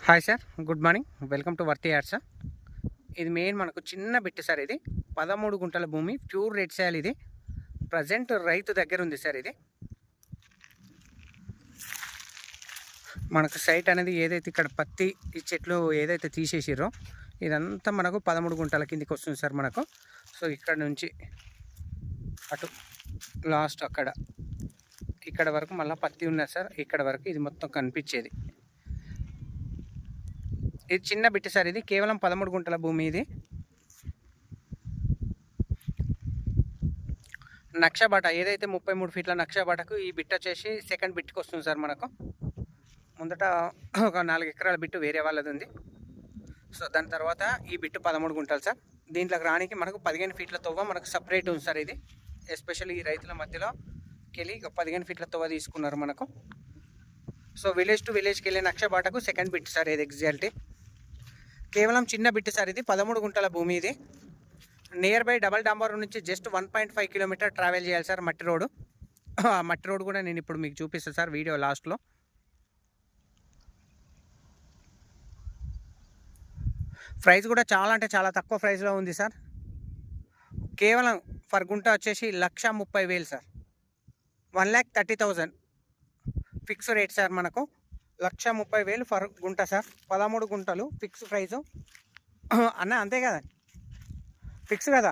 Hi sir, good morning. Welcome to వర్తి యాడ్ sir. ఇది మెయిన్ మనకు చిన్న బిట్ సార్. ఇది 13 గుంటల భూమి, ప్యూర్ రెడ్ సాయిల్. ఇది ప్రజెంట్ రైతు దగ్గర ఉంది సార్. ఇది మనకు సైట్ అనేది ఏదైతే ఇక్కడ పత్తి ఈ చెట్లు ఏదైతే తీసేసిరో ఇదంతా మనకు 13 గుంటల కిందికి వస్తుంది సార్ మనకు. సో ఇక్కడ నుంచి అటు లాస్ట్ ఇక్కడ వరకు మళ్ళీ పత్తి ఉన్నది సార్. ఇక్కడ వరకు ఇది మొత్తం కనిపించేది. ఇది చిన్న బిట్ సార్. ఇది కేవలం 13 గుంటల భూమి. ఇది నక్షబాట ఏదైతే 33 ఫీట్ల నక్షబాటకు ఈ బిట్ వచ్చేసి సెకండ్ బిట్కి వస్తుంది సార్ మనకు. ముందట ఒక 4 ఎకరాల బిట్టు వేరే వాళ్ళది ఉంది. సో దాని తర్వాత ఈ బిట్టు 13 గుంటలు సార్. దీంట్లోకి రానికి మనకు 15 ఫీట్ల తవ్వ మనకు సపరేట్ ఉంది సార్. ఇది ఎస్పెషల్లీ ఈ రైతుల మధ్యలోకి వెళ్ళి 15 ఫీట్ల తవ్వ తీసుకున్నారు మనకు. సో విలేజ్ టు విలేజ్కి వెళ్ళే నక్షబాటకు సెకండ్ బిట్ సార్. ఇది ఎగ్జాక్ట్లీ కేవలం చిన్న బిట్ సార్. ఇది 13 గుంటల భూమి. ఇది నియర్ బై డబల్ డాంబర్ నుంచి జస్ట్ 1.5 కిలోమీటర్ ట్రావెల్ చేయాలి సార్. మట్టి రోడ్డు. మట్టి రోడ్ కూడా నేను ఇప్పుడు మీకు చూపిస్తాను సార్ వీడియో లాస్ట్లో. ప్రైస్ కూడా చాలా అంటే చాలా తక్కువ ప్రైస్లో ఉంది సార్. కేవలం ఫర్ గుంట వచ్చేసి 1,30,000 సార్. 1,30,000 ఫిక్స్ రేట్ సార్ మనకు. 1,30,000 ఫర్ గుంట సార్. 13 గుంటలు ఫిక్స్ ప్రైజు అన్న, అంతే కదా, ఫిక్స్ కదా.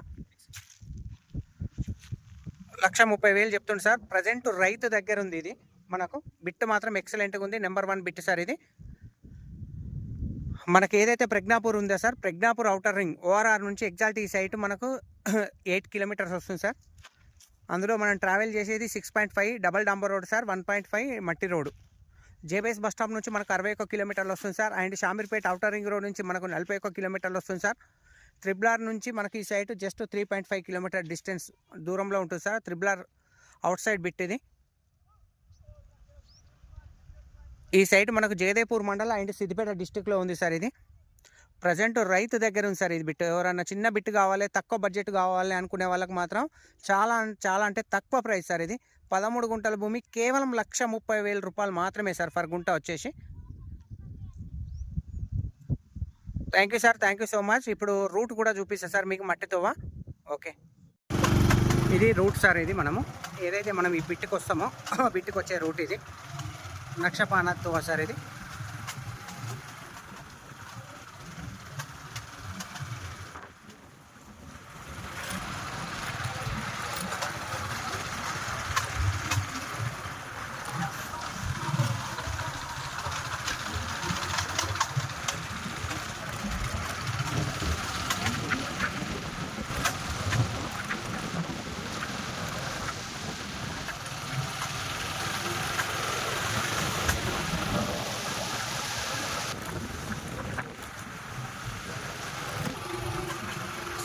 1,30,000 చెప్తుంది సార్. ప్రజెంట్ రైతు దగ్గర ఉంది ఇది మనకు. బిట్ మాత్రం ఎక్సలెంట్గా ఉంది. Number 1 bit sir. ఇది మనకి ఏదైతే ప్రజ్ఞాపూర్ ఉందో sir, Pragnapur outer ring ORR నుంచి ఎగ్జాక్ట్ ఈ సైట్ మనకు 8 కిలోమీటర్స్ వస్తుంది సార్. అందులో మనం ట్రావెల్ చేసేది 6.5 డబల్ డాంబర్ రోడ్ సార్, 1.5 మట్టి రోడ్డు. జేబీఎస్ బస్ స్టాప్ నుంచి మనకు 61 కిలోమీటర్లు వస్తుంది sir. And Shamirpet outer ring road నుంచి మనకు 41 కిలోమీటర్లు వస్తుంది సార్. త్రిబుల్ నుంచి మనకి ఈ సైట్ జస్ట్ 3.5 కిలోమీటర్ డిస్టెన్స్ దూరంలో ఉంటుంది sir. Triple out side bit ఇది. ఈ సైట్ మనకు జయదేపూర్ మండల అండ్ సిద్దిపేట డిస్టిక్లో ఉంది సార్. ఇది ప్రజెంట్ రైతు దగ్గర ఉంది సార్. ఇది బిట్ ఎవరన్నా చిన్న బిట్ కావాలి, తక్కువ బడ్జెట్ కావాలి అనుకునే వాళ్ళకి మాత్రం చాలా అంటే తక్కువ ప్రైస్ సార్. ఇది 13 గుంటల భూమి కేవలం 1,30,000 రూపాయలు మాత్రమే సార్ ఫర్ గుంట వచ్చేసి. Thank you sir, thank you so much. ఇప్పుడు రూట్ కూడా చూపిస్తాను సార్ మీకు మట్టితోవా. ఓకే, ఇది రూట్ సార్. ఇది మనము ఏదైతే మనం ఈ బిట్కి వస్తామో బిట్కి వచ్చే రూట్ ఇది నక్షపానతోవా సార్. ఇది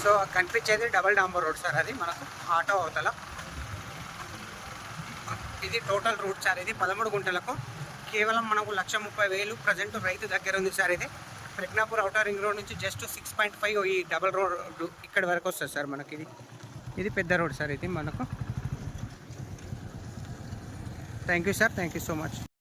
సో కనిపించేది డబల్ డాంబర్ రోడ్ సార్. అది మనకు ఆటో అవతల. ఇది టోటల్ రూట్ సార్. ఇది 13 గుంటలకు కేవలం మనకు 1,30,000 ప్రజెంట్ రైతు దగ్గర ఉంది సార్. ఇది ప్రజ్ఞాపూర్ అవుటర్ రింగ్ రోడ్ నుంచి జస్ట్ 6.5 ఈ డబల్ రోడ్ ఇక్కడ వరకు వస్తుంది సార్ మనకి. ఇది పెద్ద రోడ్ సార్. ఇది మనకు. Thank you sir, thank you so much.